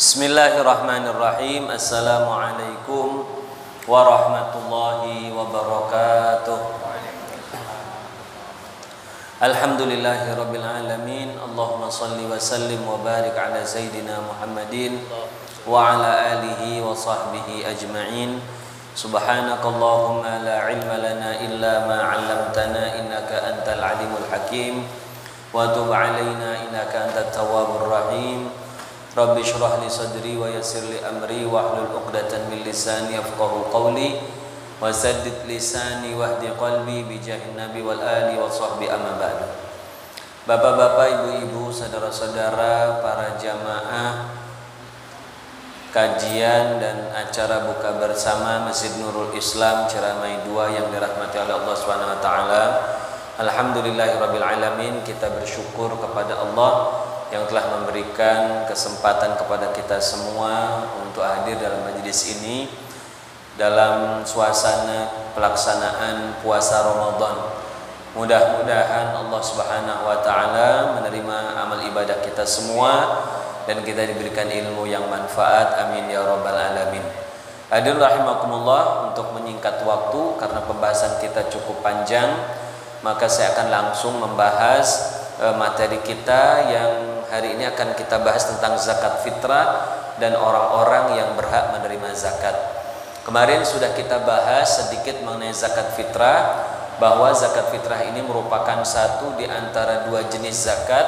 Bismillahirrahmanirrahim. Assalamualaikum warahmatullahi wabarakatuh. Alhamdulillahirabbil alamin. Allahumma shalli wa sallim wa barik ala sayyidina Muhammadin wa ala alihi wa sahbihi ajma'in. Subhanakallahumma la ilma lana illa ma 'allamtana innaka antal alimul hakim wa tub 'alaina innaka antat tawwabur rahim. Rabbi shrah li sadri wa yassir li amri wahlul 'uqdatan min lisani yafqahu qawli wa saddid lisani wahdi qalbi bi jahin nabi wal ali wa sahbi amma ba'du. Bapak-bapak, ibu-ibu, saudara-saudara, para jamaah kajian dan acara buka bersama Masjid Nurul Islam Ciramai 2 yang dirahmati oleh Allah Subhanahu wa taala. Alhamdulillahirabbil alamin, kita bersyukur kepada Allah yang telah memberikan kesempatan kepada kita semua untuk hadir dalam majelis ini dalam suasana pelaksanaan puasa Ramadan. Mudah-mudahan Allah Subhanahu wa taala menerima amal ibadah kita semua dan kita diberikan ilmu yang manfaat. Amin ya rabbal alamin. Hadirin rahimakumullah, untuk menyingkat waktu karena pembahasan kita cukup panjang, maka saya akan langsung membahas materi kita yang hari ini akan kita bahas tentang zakat fitrah dan orang-orang yang berhak menerima zakat. Kemarin sudah kita bahas sedikit mengenai zakat fitrah, bahwa zakat fitrah ini merupakan satu di antara dua jenis zakat,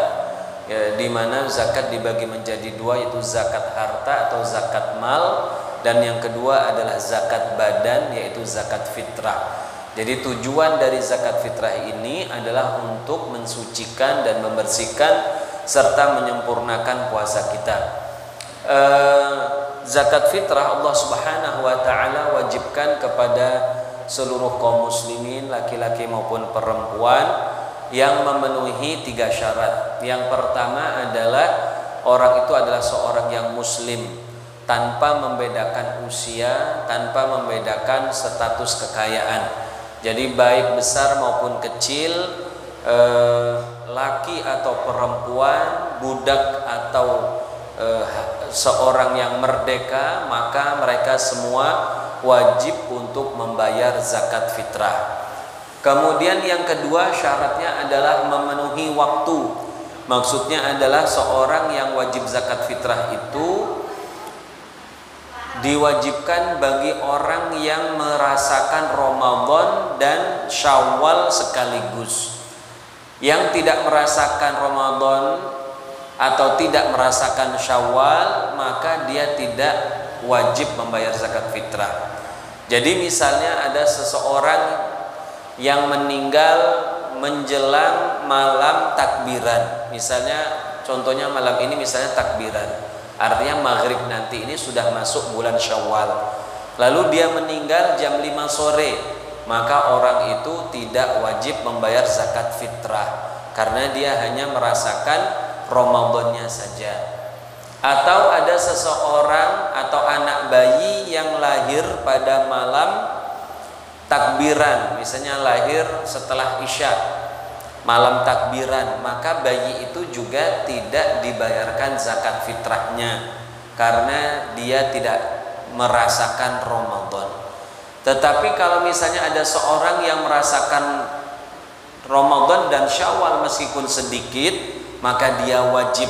ya, di mana zakat dibagi menjadi dua, yaitu zakat harta atau zakat mal, dan yang kedua adalah zakat badan, yaitu zakat fitrah. Jadi tujuan dari zakat fitrah ini adalah untuk mensucikan dan membersihkan serta menyempurnakan puasa kita. Zakat fitrah Allah Subhanahu wa taala wajibkan kepada seluruh kaum muslimin, laki-laki maupun perempuan, yang memenuhi 3 syarat. Yang pertama adalah orang itu adalah seorang yang muslim tanpa membedakan usia, tanpa membedakan status kekayaan. Jadi baik besar maupun kecil, laki atau perempuan, budak atau seorang yang merdeka, maka mereka semua wajib untuk membayar zakat fitrah. Kemudian yang kedua syaratnya adalah memenuhi waktu. Maksudnya adalah seorang yang wajib zakat fitrah itu diwajibkan bagi orang yang merasakan Ramadan dan Syawal sekaligus. Yang tidak merasakan Ramadan atau tidak merasakan Syawal, maka dia tidak wajib membayar zakat fitrah. Jadi misalnya ada seseorang yang meninggal menjelang malam takbiran, misalnya contohnya malam ini misalnya takbiran, artinya maghrib nanti ini sudah masuk bulan Syawal, lalu dia meninggal jam 5 sore, maka orang itu tidak wajib membayar zakat fitrah karena dia hanya merasakan Ramadannya saja. Atau ada seseorang atau anak bayi yang lahir pada malam takbiran, misalnya lahir setelah Isya, malam takbiran, maka bayi itu juga tidak dibayarkan zakat fitrahnya karena dia tidak merasakan Ramadan. Tetapi kalau misalnya ada seorang yang merasakan Ramadan dan Syawal meskipun sedikit, maka dia wajib.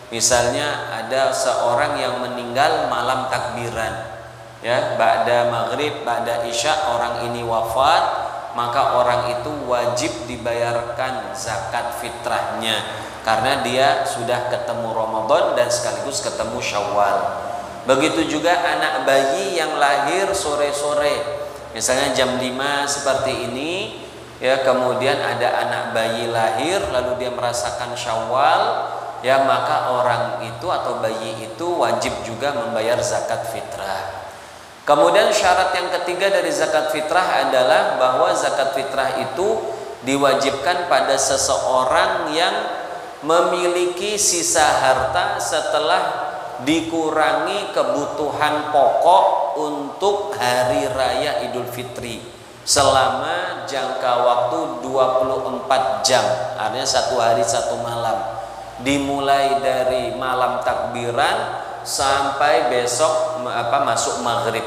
Misalnya ada seorang yang meninggal malam takbiran, ya, ba'da maghrib, ba'da isya orang ini wafat, maka orang itu wajib dibayarkan zakat fitrahnya karena dia sudah ketemu Ramadan dan sekaligus ketemu Syawal. Begitu juga anak bayi yang lahir sore-sore, misalnya jam 5 seperti ini, ya, kemudian ada anak bayi lahir lalu dia merasakan Syawal, ya, maka orang itu atau bayi itu wajib juga membayar zakat fitrah. Kemudian syarat yang ketiga dari zakat fitrah adalah bahwa zakat fitrah itu diwajibkan pada seseorang yang memiliki sisa harta setelah dikurangi kebutuhan pokok untuk hari raya Idul Fitri selama jangka waktu 24 jam, artinya 1 hari 1 malam, dimulai dari malam takbiran sampai besok masuk maghrib.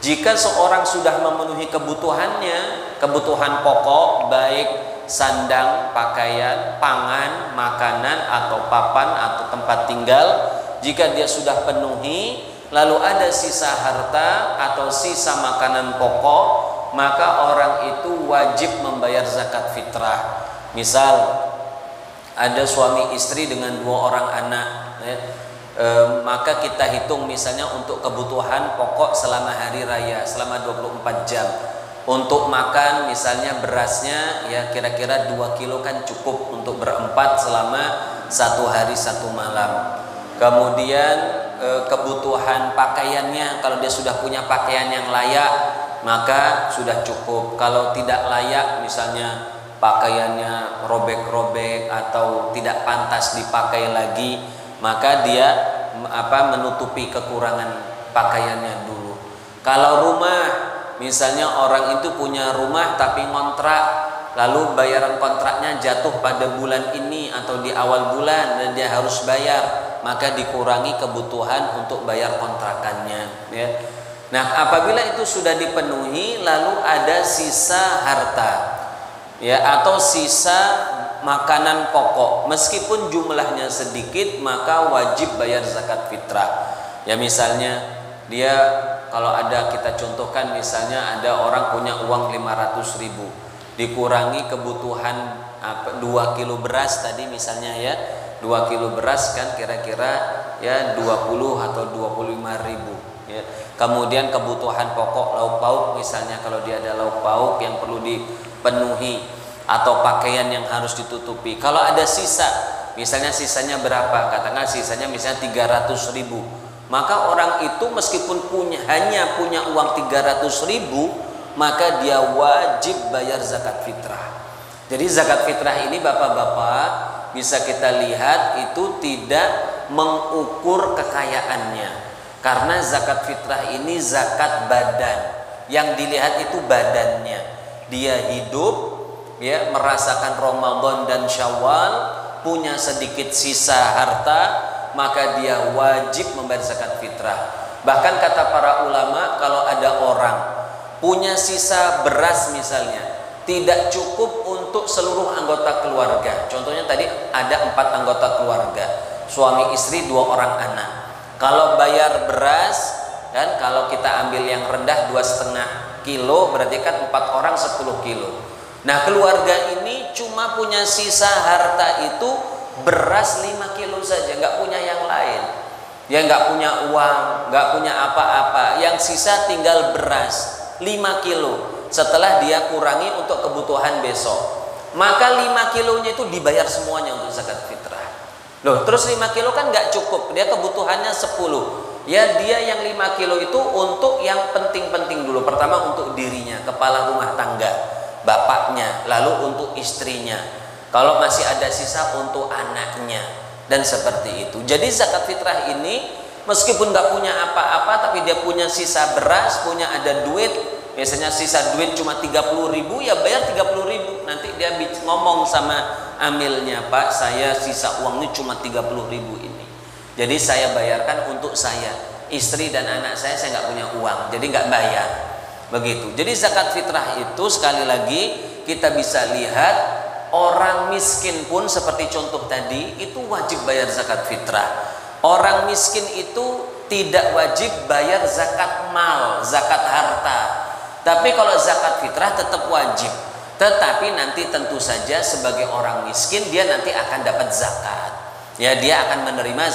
Jika seorang sudah memenuhi kebutuhannya, kebutuhan pokok baik sandang, pakaian, pangan, makanan atau papan atau tempat tinggal, jika dia sudah penuhi, lalu ada sisa harta atau sisa makanan pokok, maka orang itu wajib membayar zakat fitrah. Misal ada suami istri dengan 2 orang anak, ya, maka kita hitung misalnya untuk kebutuhan pokok selama hari raya, selama 24 jam. Untuk makan misalnya berasnya ya kira-kira 2 kilo kan cukup untuk berempat selama 1 hari 1 malam. Kemudian kebutuhan pakaiannya, kalau dia sudah punya pakaian yang layak maka sudah cukup. Kalau tidak layak, misalnya pakaiannya robek-robek atau tidak pantas dipakai lagi, maka dia menutupi kekurangan pakaiannya dulu. Kalau rumah, misalnya orang itu punya rumah tapi ngontrak, lalu bayaran kontraknya jatuh pada bulan ini atau di awal bulan dan dia harus bayar, maka dikurangi kebutuhan untuk bayar kontrakannya, ya. Nah, apabila itu sudah dipenuhi, lalu ada sisa harta, ya, atau sisa makanan pokok, meskipun jumlahnya sedikit, maka wajib bayar zakat fitrah. Ya, misalnya dia, kalau ada, kita contohkan misalnya ada orang punya uang 500.000, dikurangi kebutuhan 2 kilo beras tadi misalnya, ya, 2 kilo beras kan kira-kira ya 20 atau 25.000, ya. Kemudian kebutuhan pokok lauk pauk, misalnya kalau dia ada lauk pauk yang perlu dipenuhi atau pakaian yang harus ditutupi, kalau ada sisa, misalnya sisanya berapa, katakan sisanya misalnya 300.000, maka orang itu meskipun hanya punya uang 300.000, maka dia wajib bayar zakat fitrah. Jadi zakat fitrah ini bapak-bapak bisa kita lihat itu tidak mengukur kekayaannya, karena zakat fitrah ini zakat badan, yang dilihat itu badannya. Dia hidup, ya, merasakan Ramadan dan Syawal, punya sedikit sisa harta, maka dia wajib membayar zakat fitrah. Bahkan kata para ulama, kalau ada orang punya sisa beras misalnya, tidak cukup untuk seluruh anggota keluarga. Contohnya tadi ada 4 anggota keluarga, suami istri 2 orang anak. Kalau bayar beras, kan kalau kita ambil yang rendah 2,5 kilo, berarti kan 4 orang 10 kilo. Nah, keluarga ini cuma punya sisa harta itu beras 5 kilo saja, nggak punya yang lain. Dia nggak punya uang, nggak punya apa-apa. Yang sisa tinggal beras 5 kilo. Setelah dia kurangi untuk kebutuhan besok, maka 5 kilonya itu dibayar semuanya untuk zakat fitrah. Loh, terus 5 kilo kan nggak cukup, dia kebutuhannya 10. Ya, dia yang 5 kilo itu untuk yang penting-penting dulu. Pertama untuk dirinya, kepala rumah tangga, bapaknya, lalu untuk istrinya. Kalau masih ada sisa untuk anaknya, dan seperti itu. Jadi zakat fitrah ini meskipun nggak punya apa-apa, tapi dia punya sisa beras, punya ada duit, biasanya sisa duit cuma 30.000, ya bayar 30.000. Nanti dia ngomong sama amilnya, Pak, saya sisa uangnya cuma 30.000 ini, jadi saya bayarkan untuk saya, istri dan anak saya nggak punya uang, jadi nggak bayar. Begitu. Jadi zakat fitrah itu sekali lagi kita bisa lihat, orang miskin pun seperti contoh tadi itu wajib bayar zakat fitrah. Orang miskin itu tidak wajib bayar zakat mal, zakat harta. Tapi kalau zakat fitrah tetap wajib. Tetapi nanti tentu saja sebagai orang miskin dia nanti akan dapat zakat. Ya, dia akan menerima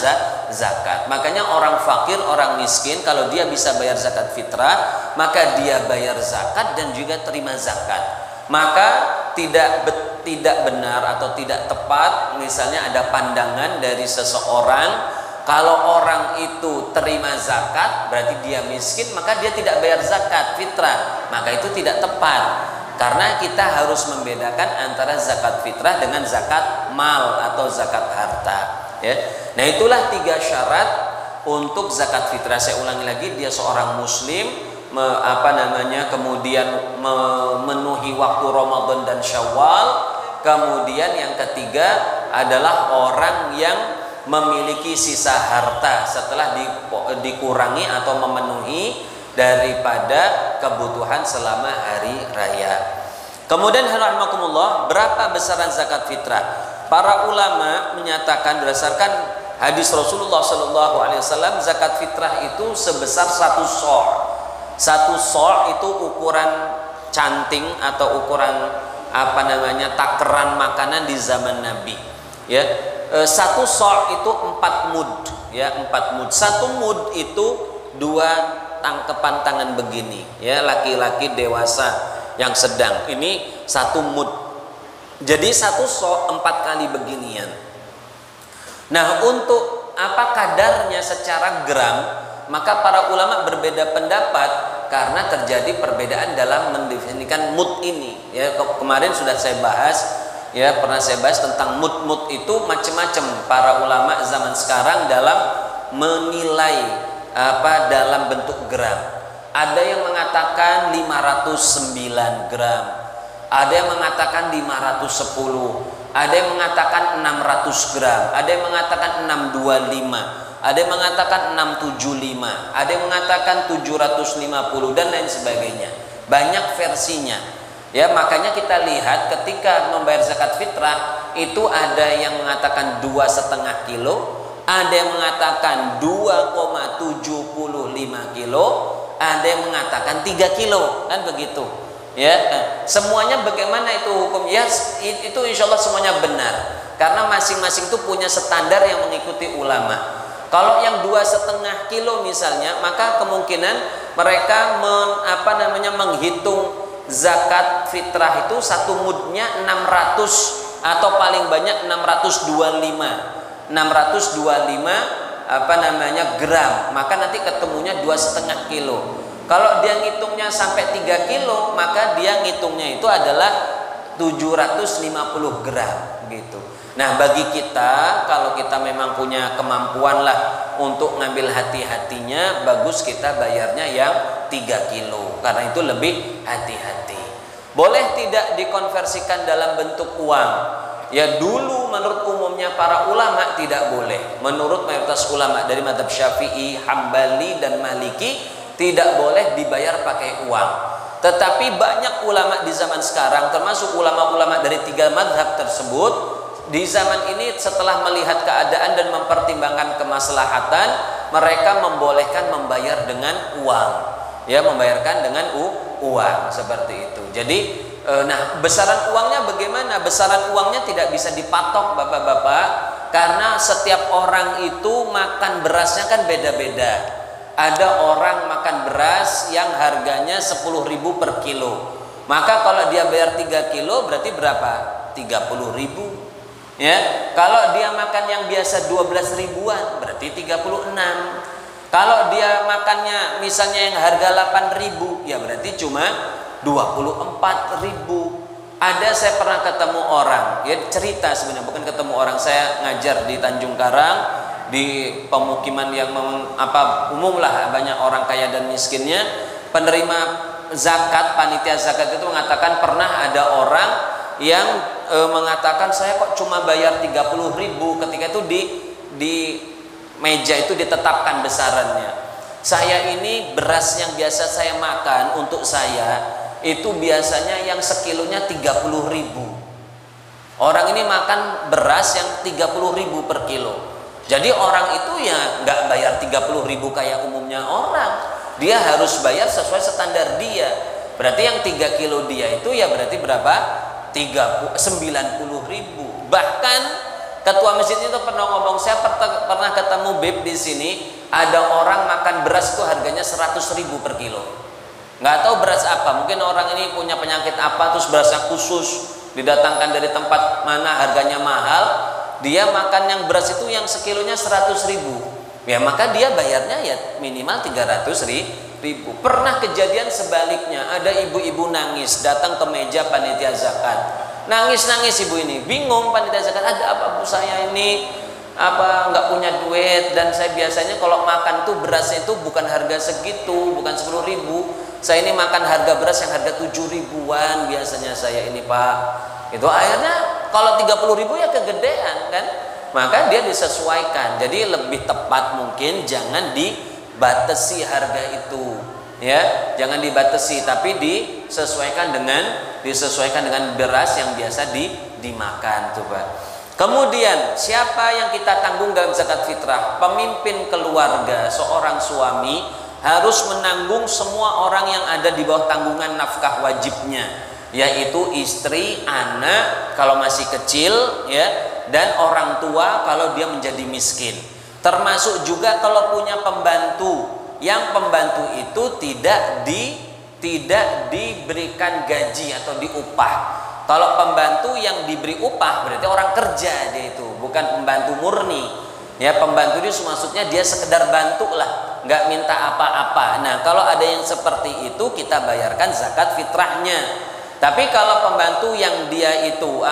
zakat. Makanya orang fakir, orang miskin, kalau dia bisa bayar zakat fitrah, maka dia bayar zakat dan juga terima zakat. Maka tidak benar atau tidak tepat misalnya ada pandangan dari seseorang, kalau orang itu terima zakat berarti dia miskin, maka dia tidak bayar zakat fitrah. Maka itu tidak tepat, karena kita harus membedakan antara zakat fitrah dengan zakat mal atau zakat harta, ya. Nah, itulah 3 syarat untuk zakat fitrah. Saya ulangi lagi, dia seorang muslim, kemudian memenuhi waktu Ramadan dan Syawal. Kemudian yang ketiga adalah orang yang memiliki sisa harta setelah dikurangi atau memenuhi daripada kebutuhan selama hari raya. Kemudian rahimakumullah, berapa besaran zakat fitrah? Para ulama menyatakan berdasarkan hadis Rasulullah SAW, zakat fitrah itu sebesar 1 so'. 1 so' itu ukuran canting atau ukuran takaran makanan di zaman Nabi. Ya, 1 so' itu 4 mud. Ya, 4 mud. 1 mud itu 2 tangkepan tangan begini. Ya, laki-laki dewasa yang sedang. Ini 1 mud. Jadi 1 so' 4 kali beginian. Nah, untuk apa kadarnya secara gram, maka para ulama berbeda pendapat karena terjadi perbedaan dalam mendefinisikan mud ini. Ya, kemarin sudah saya bahas, ya, pernah saya bahas tentang mud itu macam-macam para ulama zaman sekarang dalam menilai dalam bentuk gram. Ada yang mengatakan 509 gram, ada yang mengatakan 510, ada yang mengatakan 600 gram, ada yang mengatakan 625, ada yang mengatakan 675, ada yang mengatakan 750 dan lain sebagainya. Banyak versinya. Ya, makanya kita lihat ketika membayar zakat fitrah itu ada yang mengatakan 2,5 kilo, ada yang mengatakan 2,75 kilo, ada yang mengatakan 3 kilo, kan begitu. Ya, semuanya bagaimana itu hukum? Ya, itu insya Allah semuanya benar karena masing-masing itu punya standar yang mengikuti ulama. Kalau yang 2,5 kilo misalnya, maka kemungkinan mereka menghitung zakat fitrah itu 1 mudnya 600 atau paling banyak 625 gram, maka nanti ketemunya 2,5 kilo. Kalau dia ngitungnya sampai 3 kilo, maka dia ngitungnya itu adalah 750 gram gitu. Nah, bagi kita, kalau kita memang punya kemampuan lah untuk ngambil hati-hatinya, bagus kita bayarnya yang 3 kilo karena itu lebih hati-hati. Boleh tidak dikonversikan dalam bentuk uang? Ya, dulu menurut umumnya para ulama tidak boleh. Menurut mayoritas ulama dari mazhab Syafi'i, Hambali dan Maliki tidak boleh dibayar pakai uang. Tetapi banyak ulama di zaman sekarang, termasuk ulama-ulama dari 3 mazhab tersebut, di zaman ini setelah melihat keadaan dan mempertimbangkan kemaslahatan, mereka membolehkan membayar dengan uang. Ya, membayarkan dengan uang seperti itu. Jadi nah, besaran uangnya bagaimana? Besaran uangnya tidak bisa dipatok bapak-bapak, karena setiap orang itu makan berasnya kan beda-beda. Ada orang makan beras yang harganya 10.000 per kilo, maka kalau dia bayar 3 kilo berarti berapa? 30.000. Ya, kalau dia makan yang biasa 12 ribuan berarti 36. Kalau dia makannya misalnya yang harga 8.000, ya berarti cuma 24.000. Ada, saya pernah ketemu orang, ya cerita sebenarnya, bukan ketemu orang, saya ngajar di Tanjung Karang, di pemukiman yang umum lah, banyak orang kaya dan miskinnya. Penerima zakat, panitia zakat itu mengatakan pernah ada orang yang mengatakan saya kok cuma bayar 30.000. Ketika itu di meja itu ditetapkan besarannya. Saya ini beras yang biasa saya makan untuk saya itu biasanya yang sekilonya 30.000. Orang ini makan beras yang 30.000 per kilo. Jadi orang itu ya nggak bayar 30.000 kayak umumnya orang. Dia harus bayar sesuai standar dia. Berarti yang 3 kilo dia itu ya berarti berapa? 90.000. Bahkan ketua masjid itu pernah ngomong, saya pernah ketemu Beb di sini, ada orang makan beras itu harganya 100.000 per kilo. Nggak tahu beras apa, mungkin orang ini punya penyakit apa, terus berasnya khusus didatangkan dari tempat mana harganya mahal, dia makan yang beras itu yang sekilonya 100.000. Ya maka dia bayarnya ya minimal 300.000. Pernah kejadian sebaliknya, ada ibu-ibu nangis datang ke meja panitia zakat. Nangis ibu ini, bingung panitia zakat, ada apa bu, saya ini nggak punya duit, dan saya biasanya kalau makan tuh berasnya itu bukan harga segitu, bukan 10.000. Saya ini makan harga beras yang harga 7.000-an biasanya saya ini pak. Itu akhirnya kalau 30.000 ya kegedean kan. maka dia disesuaikan. Jadi lebih tepat mungkin jangan dibatasi harga itu, ya, jangan dibatasi, tapi disesuaikan dengan beras yang biasa dimakan, coba. Kemudian siapa yang kita tanggung dalam zakat fitrah? Pemimpin keluarga, seorang suami harus menanggung semua orang yang ada di bawah tanggungan nafkah wajibnya, yaitu istri, anak kalau masih kecil, ya, dan orang tua kalau dia menjadi miskin. Termasuk juga kalau punya pembantu, yang pembantu itu tidak diberikan gaji atau diupah. Kalau pembantu yang diberi upah berarti orang kerja, dia itu bukan pembantu murni. Ya, pembantu itu maksudnya dia sekedar bantu lah, nggak minta apa-apa. Nah, kalau ada yang seperti itu kita bayarkan zakat fitrahnya. Tapi kalau pembantu yang dia itu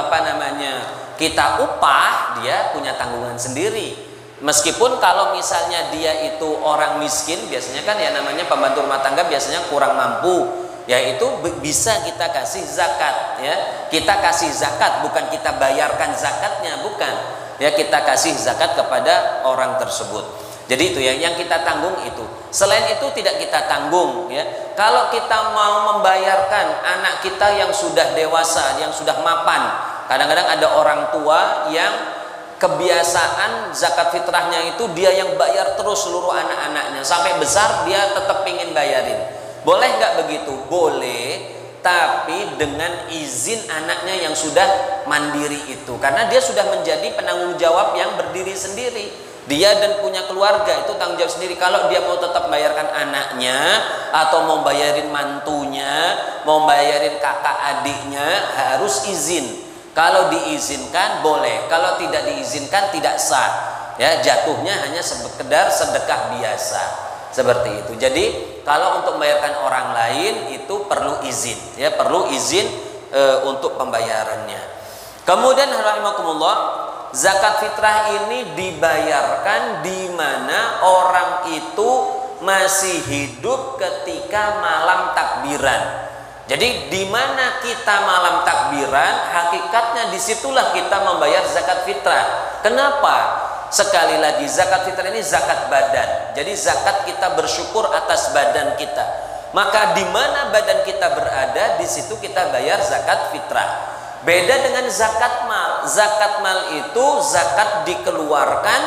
kita upah, dia punya tanggungan sendiri. Meskipun kalau misalnya dia itu orang miskin, biasanya kan ya namanya pembantu rumah tangga biasanya kurang mampu, yaitu bisa kita kasih zakat, ya. Kita kasih zakat, bukan kita bayarkan zakatnya, bukan. Ya, kita kasih zakat kepada orang tersebut. Jadi itu ya yang kita tanggung itu. Selain itu tidak kita tanggung, ya. Kalau kita mau membayarkan anak kita yang sudah dewasa, yang sudah mapan, kadang-kadang ada orang tua yang kebiasaan zakat fitrahnya itu dia yang bayar terus seluruh anak-anaknya sampai besar, dia tetap ingin bayarin. Boleh nggak begitu? Boleh, tapi dengan izin anaknya yang sudah mandiri itu, karena dia sudah menjadi penanggung jawab yang berdiri sendiri. Dia dan punya keluarga itu tanggung jawab sendiri. Kalau dia mau tetap bayarkan anaknya atau mau bayarin mantunya, mau bayarin kakak adiknya, harus izin. Kalau diizinkan boleh, kalau tidak diizinkan tidak sah. Ya, jatuhnya hanya sekedar sedekah biasa. Seperti itu. Jadi kalau untuk membayarkan orang lain itu perlu izin, ya, perlu izin untuk pembayarannya. Kemudian rahimakumullah, zakat fitrah ini dibayarkan di mana orang itu masih hidup ketika malam takbiran. Jadi di mana kita malam takbiran, hakikatnya disitulah kita membayar zakat fitrah. Kenapa? Sekali lagi, zakat fitrah ini zakat badan. Jadi zakat kita bersyukur atas badan kita. Maka di mana badan kita berada, di situ kita bayar zakat fitrah. Beda dengan zakat mal. Zakat mal itu zakat dikeluarkan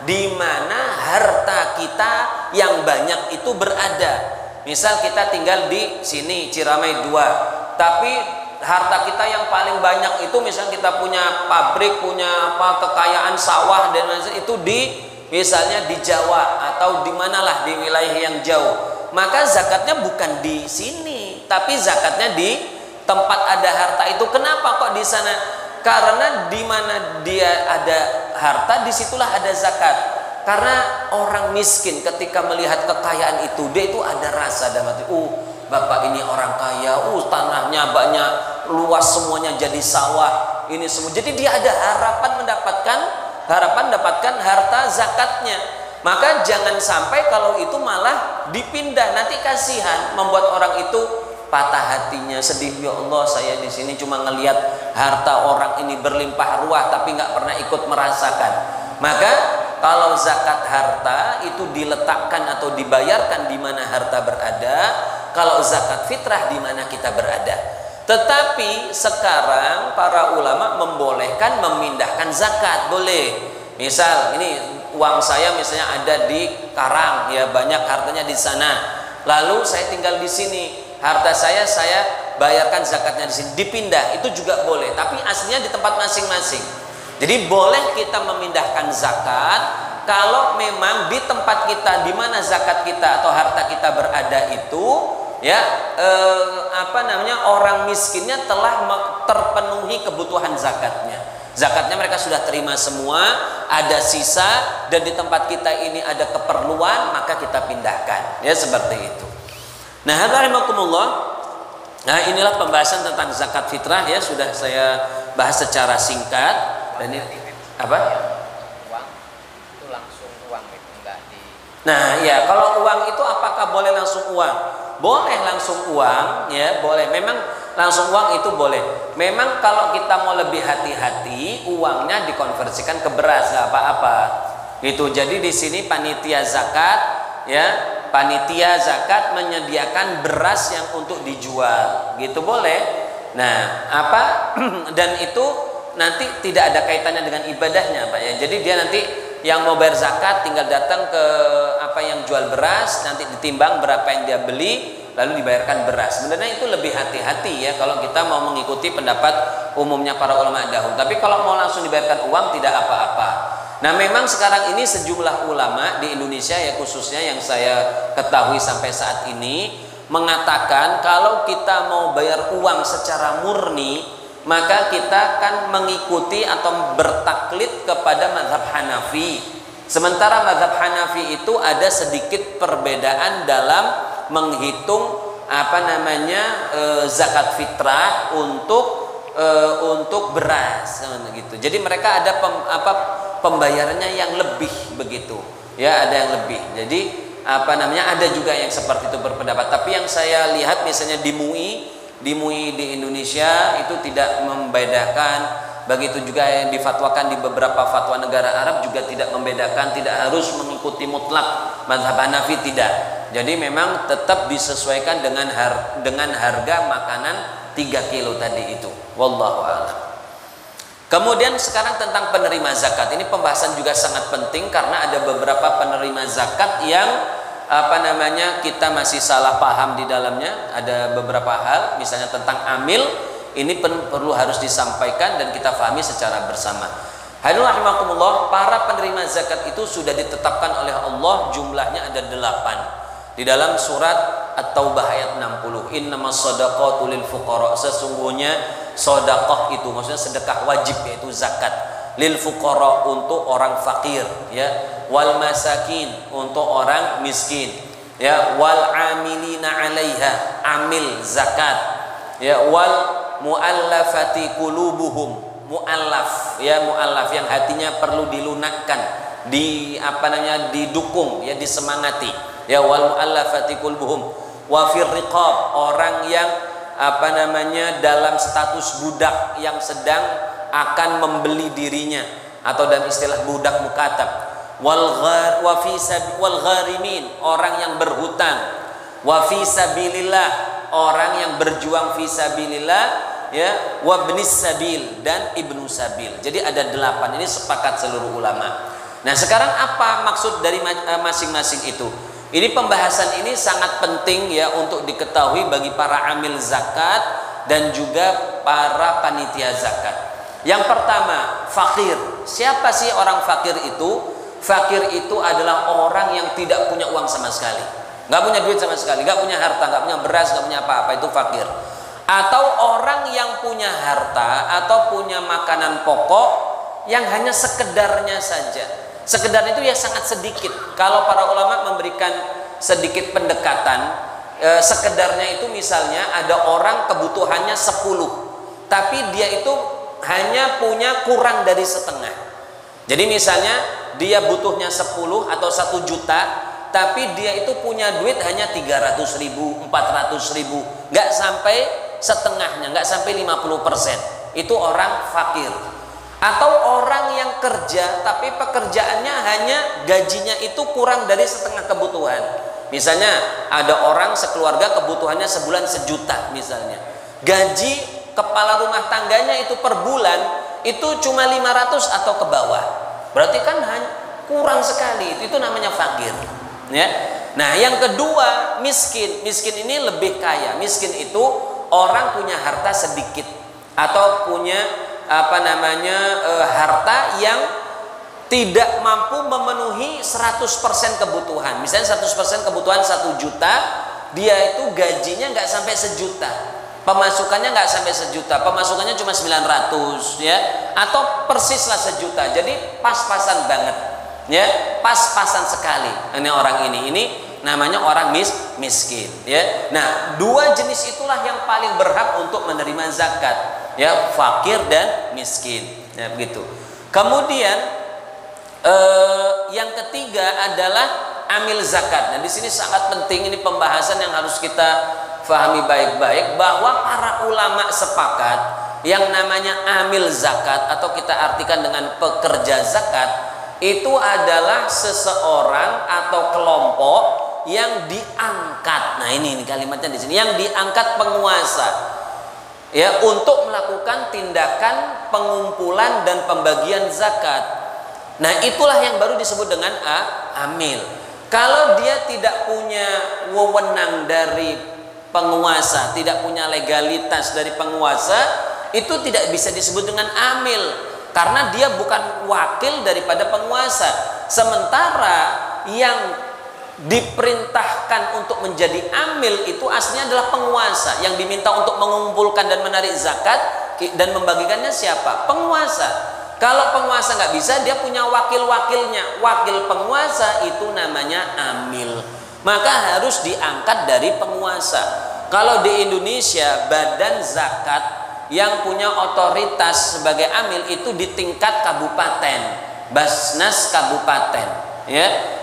di mana harta kita yang banyak itu berada. Misal kita tinggal di sini Ciramai 2, tapi harta kita yang paling banyak itu misal kita punya pabrik, punya kekayaan sawah dan lain-lain itu misalnya di Jawa atau di manalah di wilayah yang jauh. Maka zakatnya bukan di sini, tapi zakatnya di tempat ada harta itu. Kenapa kok di sana? Karena di mana dia ada harta, disitulah ada zakat. Karena orang miskin ketika melihat kekayaan itu, dia itu ada rasa dalam hati, bapak ini orang kaya, tanahnya banyak, luas, semuanya jadi sawah, ini semua. Jadi dia ada harapan mendapatkan harta zakatnya. Maka jangan sampai kalau itu malah dipindah, nanti kasihan, membuat orang itu patah hatinya, sedih, ya Allah saya di sini cuma ngelihat harta orang ini berlimpah ruah tapi nggak pernah ikut merasakan. Maka kalau zakat harta itu diletakkan atau dibayarkan di mana harta berada, kalau zakat fitrah di mana kita berada. Tetapi sekarang para ulama membolehkan memindahkan zakat, boleh. Misal ini uang saya misalnya ada di Karang, ya banyak hartanya di sana. Lalu saya tinggal di sini, harta saya bayarkan zakatnya di sini, dipindah, itu juga boleh. Tapi aslinya di tempat masing-masing. Jadi boleh kita memindahkan zakat kalau memang di tempat kita di mana zakat kita atau harta kita berada itu, ya, orang miskinnya telah terpenuhi kebutuhan zakatnya. Zakatnya mereka sudah terima semua, ada sisa, dan di tempat kita ini ada keperluan, maka kita pindahkan. Ya, seperti itu. Nah, rahimakumullah. Nah, inilah pembahasan tentang zakat fitrah, ya, sudah saya bahas secara singkat. Dan ini apa? Uang itu langsung uang itu enggak di. Nah, ya, kalau uang itu apakah boleh langsung uang? Boleh langsung uang, ya, boleh. Memang langsung uang itu boleh. Memang kalau kita mau lebih hati-hati, uangnya dikonversikan ke beras, nggak apa-apa. Gitu. Jadi di sini panitia zakat, ya, panitia zakat menyediakan beras yang untuk dijual, gitu boleh. Nah, apa dan itu nanti tidak ada kaitannya dengan ibadahnya, Pak ya. Jadi dia nanti yang mau bayar zakat tinggal datang ke apa yang jual beras, nanti ditimbang berapa yang dia beli, lalu dibayarkan beras. Sebenarnya itu lebih hati-hati ya kalau kita mau mengikuti pendapat umumnya para ulama dahulu. Tapi kalau mau langsung dibayarkan uang tidak apa-apa. Nah, memang sekarang ini sejumlah ulama di Indonesia ya khususnya yang saya ketahui sampai saat ini mengatakan kalau kita mau bayar uang secara murni, maka kita akan mengikuti atau bertaklid kepada mazhab Hanafi. Sementara mazhab Hanafi itu ada sedikit perbedaan dalam menghitung zakat fitrah untuk beras gitu. Jadi mereka ada pembayarannya yang lebih begitu. Ya, ada yang lebih. Jadi ada juga yang seperti itu berpendapat. Tapi yang saya lihat misalnya di MUI di Indonesia itu tidak membedakan. Begitu juga yang difatwakan di beberapa fatwa negara Arab juga tidak membedakan, tidak harus mengikuti mutlak mazhab Hanafi, tidak. Jadi memang tetap disesuaikan dengan harga makanan 3 kilo tadi itu. Wallahu a'lam. Kemudian sekarang tentang penerima zakat. Ini pembahasan juga sangat penting karena ada beberapa penerima zakat yang kita masih salah paham di dalamnya. Ada beberapa hal, misalnya tentang amil, ini perlu harus disampaikan dan kita pahami secara bersama. Hadirin rahimakumullah, para penerima zakat itu sudah ditetapkan oleh Allah, jumlahnya ada 8. Di dalam surat At-Taubah ayat 60, innamas shadaqatu lil fuqara, sesungguhnya sedekah itu maksudnya sedekah wajib yaitu zakat, lil fuqara untuk orang fakir ya, wal masakin untuk orang miskin ya, wal amilina 'alaiha, amil zakat ya, wal muallafati qulubuhum, muallaf ya, muallaf yang hatinya perlu dilunakkan, didukung ya, disemangati ya, wal muallafati qulubuhum, wa fir riqab, orang yang dalam status budak yang sedang akan membeli dirinya, atau dalam istilah budak mukatab, wal gharimin, orang yang berhutang, wa fi sabilillah, orang yang berjuang fi sabilillah ya, wa ibnis sabil, dan ibnu sabil. Jadi ada 8, ini sepakat seluruh ulama. Nah, sekarang apa maksud dari masing-masing itu? Ini pembahasan ini sangat penting ya untuk diketahui bagi para amil zakat dan juga para panitia zakat. Yang pertama, fakir. Siapa sih orang fakir itu? Fakir itu adalah orang yang tidak punya uang sama sekali, nggak punya duit sama sekali, nggak punya harta, nggak punya beras, nggak punya apa-apa, itu fakir. Atau orang yang punya harta atau punya makanan pokok yang hanya sekedarnya saja. Sekedar itu ya sangat sedikit. Kalau para ulama memberikan sedikit pendekatan, sekedarnya itu misalnya ada orang kebutuhannya 10, tapi dia itu hanya punya kurang dari setengah. Jadi misalnya dia butuhnya 10 atau 1 juta, tapi dia itu punya duit hanya 300.000, 400.000, nggak sampai setengahnya, nggak sampai 50%. Itu orang fakir. Atau orang yang kerja tapi pekerjaannya hanya gajinya itu kurang dari setengah kebutuhan. Misalnya ada orang sekeluarga kebutuhannya sebulan 1 juta misalnya, gaji kepala rumah tangganya itu per bulan itu cuma 500 atau ke bawah, berarti kan kurang sekali. Itu namanya fakir ya. Nah, yang kedua miskin. Miskin ini lebih kaya. Miskin itu orang punya harta sedikit atau punya harta yang tidak mampu memenuhi 100% kebutuhan. Misalnya 100% kebutuhan 1 juta, dia itu gajinya nggak sampai 1 juta, pemasukannya nggak sampai 1 juta, pemasukannya cuma 900 ya, atau persislah 1 juta. Jadi pas-pasan banget ya, pas-pasan sekali. Ini orang ini namanya orang miskin ya. Nah, 2 jenis itulah yang paling berhak untuk menerima zakat ya, fakir dan miskin ya, begitu. Kemudian yang ketiga adalah amil zakat. Nah, di sini sangat penting, ini pembahasan yang harus kita fahami baik-baik bahwa para ulama sepakat yang namanya amil zakat atau kita artikan dengan pekerja zakat itu adalah seseorang atau kelompok yang diangkat. Nah ini kalimatnya di sini, yang diangkat penguasa ya untuk melakukan tindakan pengumpulan dan pembagian zakat. Nah itulah yang baru disebut dengan amil. Kalau dia tidak punya wewenang dari penguasa, tidak punya legalitas dari penguasa, itu tidak bisa disebut dengan amil karena dia bukan wakil daripada penguasa. Sementara yang diperintahkan untuk menjadi amil itu aslinya adalah penguasa. Yang diminta untuk mengumpulkan dan menarik zakat dan membagikannya siapa? Penguasa. Kalau penguasa nggak bisa, dia punya wakil-wakilnya. Wakil penguasa itu namanya amil. Maka harus diangkat dari penguasa. Kalau di Indonesia badan zakat yang punya otoritas sebagai amil itu di tingkat kabupaten, Basnas kabupaten,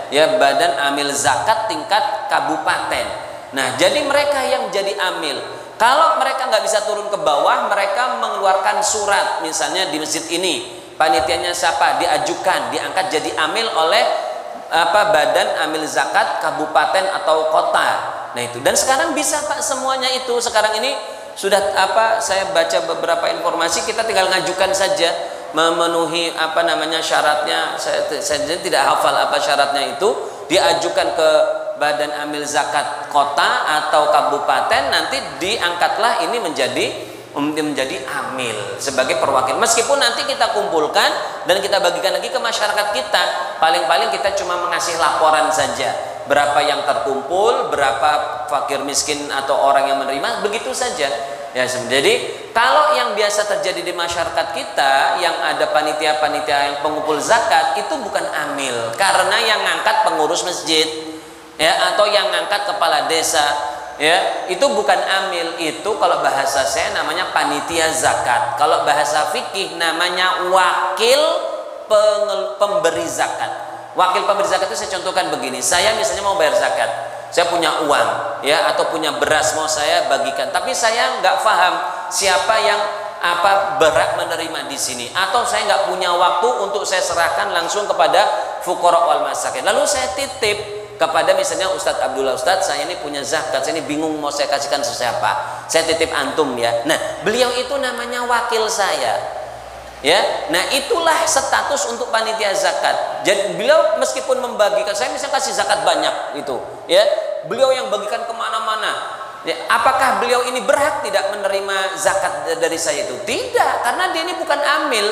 ya badan amil zakat tingkat kabupaten. Nah jadi mereka yang jadi amil, kalau mereka nggak bisa turun ke bawah, mereka mengeluarkan surat, misalnya di masjid ini panitianya siapa, diajukan diangkat jadi amil oleh badan amil zakat kabupaten atau kota. Nah itu, dan sekarang bisa Pak semuanya itu. Sekarang ini sudah saya baca beberapa informasi, kita tinggal ngajukan saja, memenuhi syaratnya. Saya tidak hafal apa syaratnya itu, diajukan ke badan amil zakat kota atau kabupaten, nanti diangkatlah ini menjadi amil sebagai perwakilan. Meskipun nanti kita kumpulkan dan kita bagikan lagi ke masyarakat kita, paling-paling kita cuma mengasih laporan saja, berapa yang terkumpul, berapa fakir miskin atau orang yang menerima, begitu saja ya. Jadi kalau yang biasa terjadi di masyarakat kita, yang ada panitia-panitia yang pengumpul zakat, itu bukan amil, karena yang ngangkat pengurus masjid ya, atau yang ngangkat kepala desa ya, itu bukan amil. Itu kalau bahasa saya namanya panitia zakat, kalau bahasa fikih namanya wakil pemberi zakat. Wakil pemberi zakat itu saya contohkan begini, saya misalnya mau bayar zakat, saya punya uang ya, atau punya beras mau saya bagikan, tapi saya nggak paham siapa yang berhak menerima di sini, atau saya nggak punya waktu untuk saya serahkan langsung kepada fuqara wal masakin, lalu saya titip kepada misalnya Ustadz Abdullah, Ustadz saya ini punya zakat, saya ini bingung mau saya kasihkan ke siapa, saya titip antum ya. Nah beliau itu namanya wakil saya ya. Nah itulah status untuk panitia zakat. Jadi beliau meskipun membagikan, saya misalnya kasih zakat banyak itu ya, beliau yang bagikan kemana-mana ya, apakah beliau ini berhak tidak menerima zakat dari saya itu? Tidak, karena dia ini bukan amil.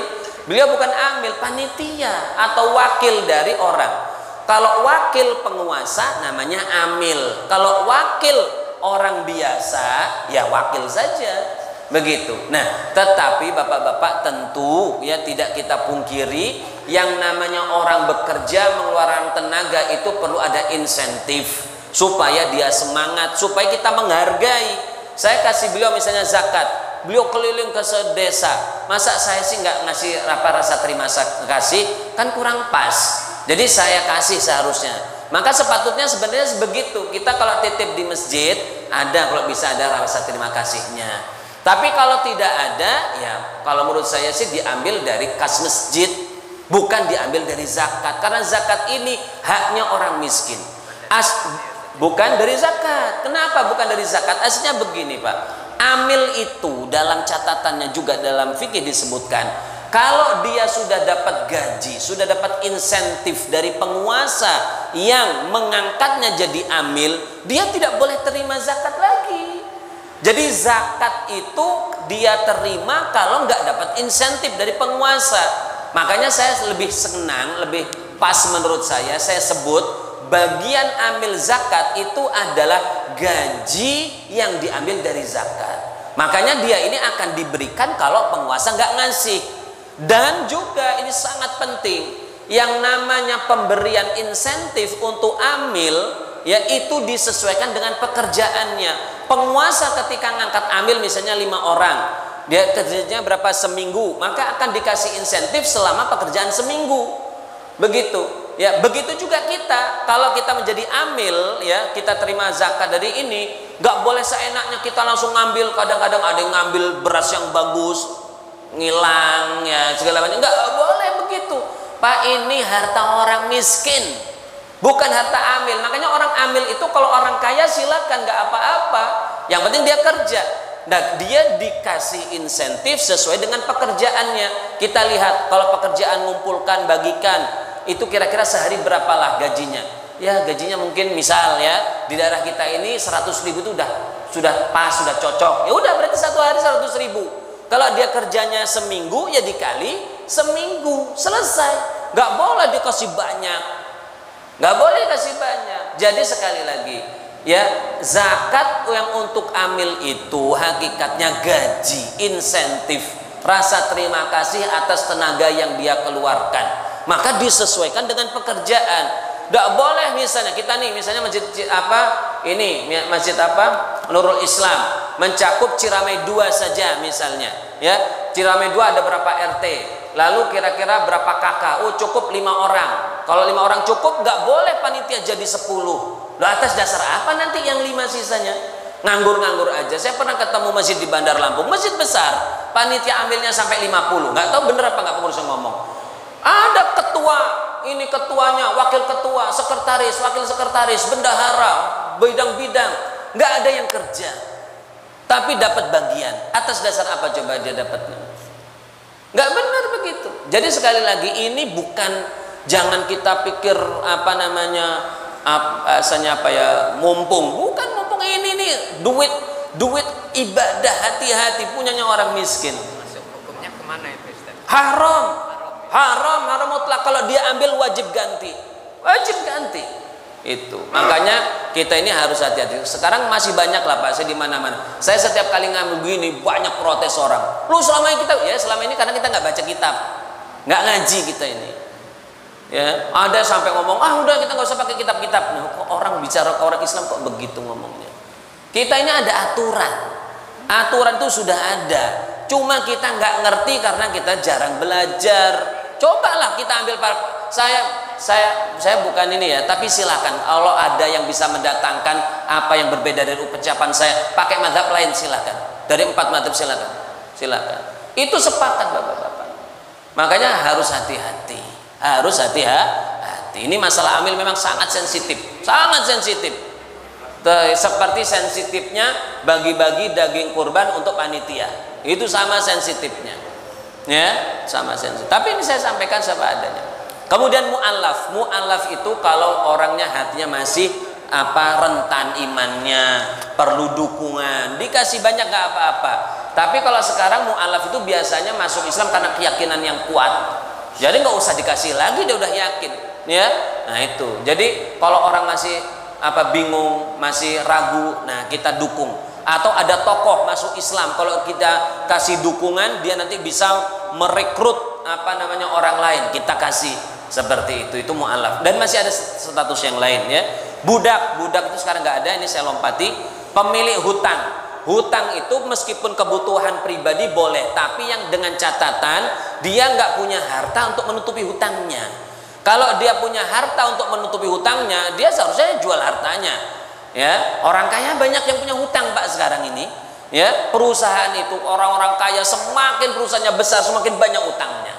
Beliau bukan amil, panitia atau wakil dari orang. Kalau wakil penguasa namanya amil, kalau wakil orang biasa ya wakil saja. Begitu. Nah, tetapi bapak-bapak tentu ya tidak kita pungkiri, yang namanya orang bekerja mengeluarkan tenaga itu perlu ada insentif supaya dia semangat, supaya kita menghargai. Saya kasih beliau misalnya zakat, beliau keliling ke sedesa, masa saya sih nggak ngasih rasa terima kasih, kan kurang pas. Jadi saya kasih seharusnya. Maka sepatutnya sebenarnya begitu. Kita kalau titip di masjid ada, kalau bisa ada rasa terima kasihnya. Tapi kalau tidak ada, ya kalau menurut saya sih diambil dari kas masjid, bukan diambil dari zakat. Karena zakat ini haknya orang miskin. Bukan dari zakat. Kenapa bukan dari zakat? Aslinya begini Pak, amil itu dalam catatannya juga dalam fikih disebutkan, kalau dia sudah dapat gaji, sudah dapat insentif dari penguasa yang mengangkatnya jadi amil, dia tidak boleh terima zakat lagi. Jadi zakat itu dia terima kalau nggak dapat insentif dari penguasa. Makanya saya lebih senang, lebih pas menurut saya sebut bagian amil zakat itu adalah gaji yang diambil dari zakat. Makanya dia ini akan diberikan kalau penguasa nggak ngasih. Dan juga ini sangat penting, yang namanya pemberian insentif untuk amil yaitu disesuaikan dengan pekerjaannya. Penguasa ketika ngangkat amil misalnya 5 orang, dia kerjanya berapa seminggu, maka akan dikasih insentif selama pekerjaan seminggu. Begitu ya, begitu juga kita kalau kita menjadi amil ya kita terima zakat dari ini, nggak boleh seenaknya kita langsung ngambil. Kadang-kadang ada yang ngambil beras yang bagus, ngilang ya segala macam. Nggak boleh begitu. Pak, ini harta orang miskin, bukan harta amil. Makanya orang amil itu kalau orang kaya silakan, nggak apa-apa. Yang penting dia kerja. Nah, dia dikasih insentif sesuai dengan pekerjaannya. Kita lihat kalau pekerjaan ngumpulkan, bagikan, itu kira-kira sehari berapalah gajinya. Ya gajinya mungkin misal ya di daerah kita ini 100.000 itu sudah pas, sudah cocok. Ya udah berarti satu hari 100.000. Kalau dia kerjanya seminggu ya dikali seminggu, selesai. Nggak boleh dikasih banyak, nggak boleh kasih banyak. Jadi sekali lagi ya, zakat yang untuk amil itu hakikatnya gaji, insentif, rasa terima kasih atas tenaga yang dia keluarkan. Maka disesuaikan dengan pekerjaan. Tidak boleh misalnya kita nih, misalnya masjid apa ini, masjid apa Nurul Islam mencakup Ciremai 2 saja misalnya ya. Ciremai 2 ada berapa RT, lalu kira-kira berapa kakak. Oh cukup 5 orang. Kalau 5 orang cukup, nggak boleh panitia jadi 10. Loh, atas dasar apa nanti yang 5 sisanya? Nganggur-nganggur aja. Saya pernah ketemu masjid di Bandar Lampung, masjid besar, panitia ambilnya sampai 50. Nggak tahu bener apa nggak, pengurus ngomong. Ada ketua, ini ketuanya, wakil ketua, sekretaris, wakil sekretaris, bendahara, bidang-bidang, nggak ada yang kerja, tapi dapat bagian. Atas dasar apa coba dia dapatnya? Nggak benar begitu. Jadi sekali lagi ini bukan, jangan kita pikir apa namanya, asalnya apa ya, mumpung. Bukan mumpung, ini nih duit ibadah, hati-hati punyanya orang miskin. Masuk hukumnya kemana itu Ustaz? Haram mutlak. Kalau dia ambil wajib ganti itu. Makanya kita ini harus hati-hati. Sekarang masih banyak lah Pak, saya di mana-mana. Saya setiap kali ngambil begini banyak protes orang. Lu selama ini selama ini karena kita nggak baca kitab, nggak ngaji kita ini. Ya, ada sampai ngomong, udah kita nggak usah pakai kitab-kitab. Nah, kok orang bicara ke orang Islam kok begitu ngomongnya? Kita ini ada aturan itu sudah ada. Cuma kita nggak ngerti karena kita jarang belajar. Cobalah kita ambil saya bukan ini ya, tapi silakan kalau ada yang bisa mendatangkan apa yang berbeda dari ucapan saya, pakai mazhab lain silakan. Dari 4 mazhab silakan. Itu sepakat Bapak-bapak. Makanya harus hati-hati. Ini masalah amil memang sangat sensitif. Seperti sensitifnya bagi-bagi daging kurban untuk panitia. Itu sama sensitifnya. Ya, sama sensitif. Tapi ini saya sampaikan apa adanya. Kemudian mu'allaf itu kalau orangnya hatinya masih rentan imannya, perlu dukungan, dikasih banyak gak apa-apa. Tapi kalau sekarang mu'allaf itu biasanya masuk Islam karena keyakinan yang kuat. Jadi nggak usah dikasih lagi, dia udah yakin, ya. Nah itu. Jadi kalau orang masih bingung, masih ragu, nah kita dukung. Atau ada tokoh masuk Islam, kalau kita kasih dukungan, dia nanti bisa merekrut orang lain, kita kasih seperti itu mu'allaf. Dan masih ada status yang lain ya. Budak itu sekarang nggak ada, ini saya lompati. Pemilik hutang itu meskipun kebutuhan pribadi boleh, tapi yang dengan catatan dia nggak punya harta untuk menutupi hutangnya. Kalau dia punya harta untuk menutupi hutangnya, dia seharusnya jual hartanya. Ya, orang kaya banyak yang punya hutang Pak sekarang ini. Ya, perusahaan itu orang-orang kaya semakin perusahaannya besar semakin banyak utangnya.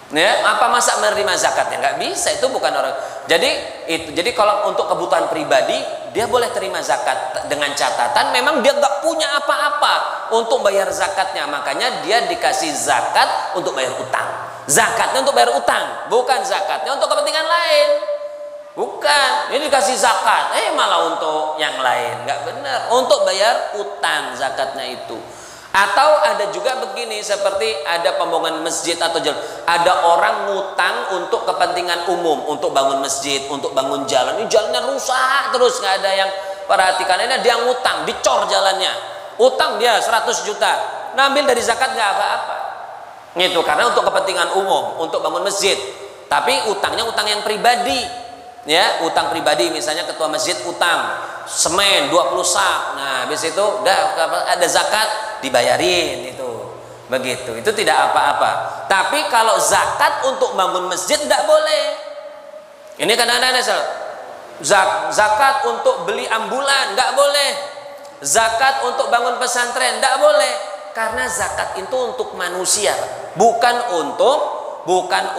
Ya, apa masa menerima zakatnya? Nggak bisa, itu bukan orang. Jadi kalau untuk kebutuhan pribadi dia boleh terima zakat dengan catatan memang dia nggak punya apa-apa untuk bayar zakatnya, makanya dia dikasih zakat untuk bayar utang. Zakatnya untuk bayar utang, bukan zakatnya untuk kepentingan lain. Bukan, ini dikasih zakat, malah untuk yang lain, nggak benar. Untuk bayar utang zakatnya itu. Atau ada juga begini, seperti ada pembangunan masjid atau jalan. Ada orang ngutang untuk kepentingan umum, untuk bangun masjid, untuk bangun jalan. Ini jalannya rusak terus, nggak ada yang perhatikan. Ini dia ngutang, dicor jalannya. Utang dia 100 juta, ngambil dari zakat nggak apa-apa. Gitu, karena untuk kepentingan umum, untuk bangun masjid. Tapi utangnya utang yang pribadi. Ya, utang pribadi, misalnya ketua masjid utang semen 20 sak. Nah, habis itu udah ada zakat dibayarin itu. Begitu. Itu tidak apa-apa. Tapi kalau zakat untuk bangun masjid enggak boleh. Ini kadang-kadang Zakat untuk beli ambulan nggak boleh. Zakat untuk bangun pesantren nggak boleh. Karena zakat itu untuk manusia, bukan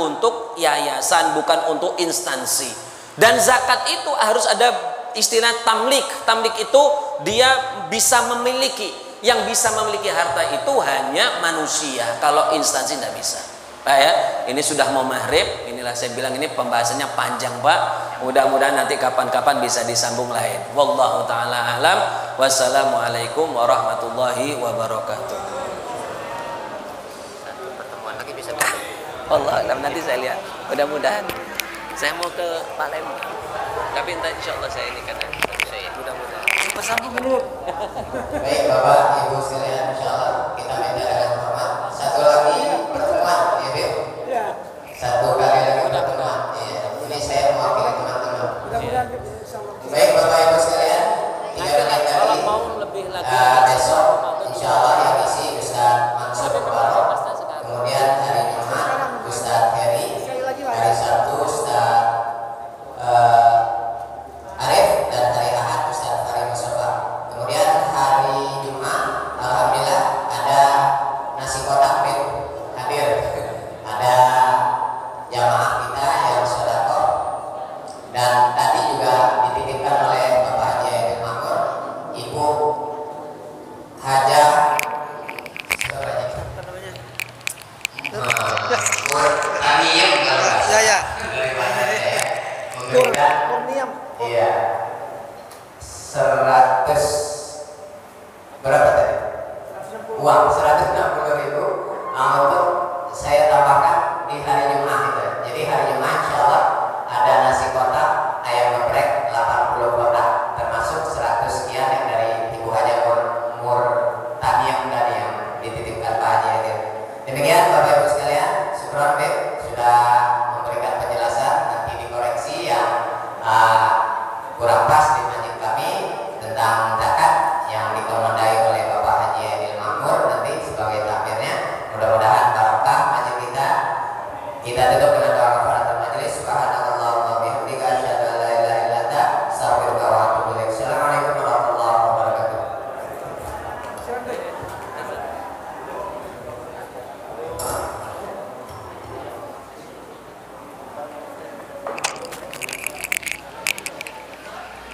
untuk yayasan, bukan untuk instansi. Dan zakat itu harus ada istilah tamlik. Tamlik itu dia bisa memiliki. Yang bisa memiliki harta itu hanya manusia. Kalau instansi tidak bisa. Pak ya, ini sudah mau maghrib. Inilah saya bilang ini pembahasannya panjang Pak. Mudah-mudahan nanti kapan-kapan bisa disambung lain. Wallahu taala alam. Wassalamualaikum warahmatullahi wabarakatuh. Satu pertemuan lagi bisa. Allah alam, nanti saya lihat. Mudah-mudahan saya mau ke Palembang. Tapi entah insya Allah saya ini karena saya mudah-mudahan. Bersambung dulu. Baik Bapak Ibu sekalian, insya Allah kita minta dengan hormat. Satu lagi pertemuan, ya Bib? Ya. Satu kali lagi pertemuan. Ya. Ini saya mewakili teman-teman. Mudah-mudahan. Baik Bapak Ibu sekalian, Kalau mau lebih lagi besok insya Allah yang isi Ustaz Mansur Barok. Kemudian hari Jumat Ustaz Heri. Hari Sabtu Ustaz Arif, dan hari Ahad Ustaz Farid Mustafa. Kemudian hari Jumat alhamdulillah ada nasi kotak hadir. Ada jamaah kita yang sedekah. Dan tadi juga dititipkan oleh Bapak Haji Aidil Makmur, Ibu Haja Kurniam kalau Ya. memberikan iya 100 berapa tadi? Uang 160.000 untuk saya tambahkan di hari Jumat itu. Jadi hari Jumat insya Allah ada nasi kotak, ayam geprek 80 kotak, termasuk 100 sekian yang dari Ibu Haja Mur Taniam tadi yang dititipkan Pak Haji Aidil. Demikian Bapak Ibu sekalian, syukron Beb sudah memberikan penjelasan, nanti dikoreksi yang kurang pas di masjid kami tentang zakat yang dikomandai oleh Bapak Haji Aidil Makmur nanti sebagai takmirnya. Mudah-mudahan barokah masjid kita. Kita tutup dengan doa kafaratul majelis. Subhanallah wa bihamdika asyhadu an la ilaha illa anta astaghfiruka wa atubu ilaik. Assalamualaikum warahmatullahi wabarakatuh.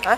Hah?